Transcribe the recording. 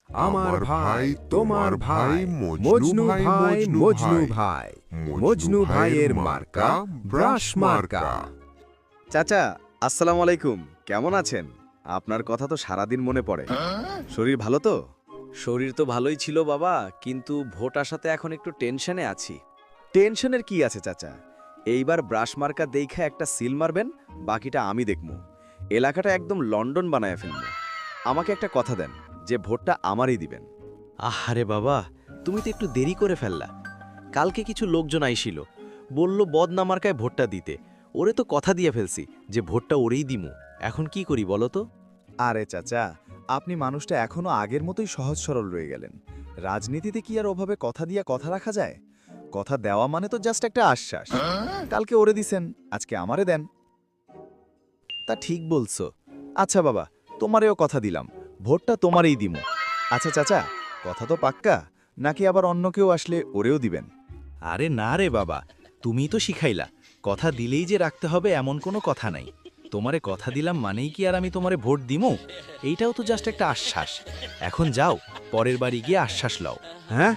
আমার ভাই তোমার ভাই মজনু ভাই মজনু ভাই মজনু ভাইয়ের মার্কা ব্রাশ মার্কা। চাচা, আসসালামু আলাইকুম। কেমন আছেন? আপনার কথা তো সারাদিন মনে পড়ে। শরীর ভালো তো? শরীর তো ভালোই ছিল বাবা, কিন্তু ভোট আসাতে এখন একটু টেনশনে আছি। টেনশনের কি আছে চাচা? এইবার ব্রাশ মার্কা দেইখা একটা সিল মারবেন, বাকিটা আমি দেখমু। এলাকাটা একদম লন্ডন বানায় ফেলবো। আমাকে একটা কথা দেন যে ভোটটা আমারই দিবেন। আহারে বাবা, তুমি তো একটু দেরি করে ফেললা। কালকে কিছু লোকজন আইছিল, বলল বদনা মার্কায় ভোটটা দিতে। ওরে তো কথা দিয়ে ফেলছি যে ভোটটা ওরেই দিমু। এখন কি করি বলো তো? আরে চাচা, আপনি মানুষটা এখনো আগের মতোই সহজ সরল রয়ে গেলেন। রাজনীতিতে কি আর ওভাবে কথা দিয়া কথা রাখা যায়? কথা দেওয়া মানে তো জাস্ট একটা আশ্বাস। কালকে ওরে দিছেন, আজকে আমারে দেন। তা ঠিক বলছো। আচ্ছা বাবা, তোমারেও কথা দিলাম, ভোটটা তোমারই দিমু। আচ্ছা চাচা, কথা তো পাক্কা, নাকি আবার অন্য কেউ আসলে ওরেও দিবেন? আরে না রে বাবা, তুমিই তো শিখাইলা কথা দিলেই যে রাখতে হবে এমন কোনো কথা নাই। তোমারে কথা দিলাম মানেই কি আর আমি তোমারে ভোট দিমু? এইটাও তো জাস্ট একটা আশ্বাস। এখন যাও, পরের বাড়ি গিয়ে আশ্বাস লও। হ্যাঁ,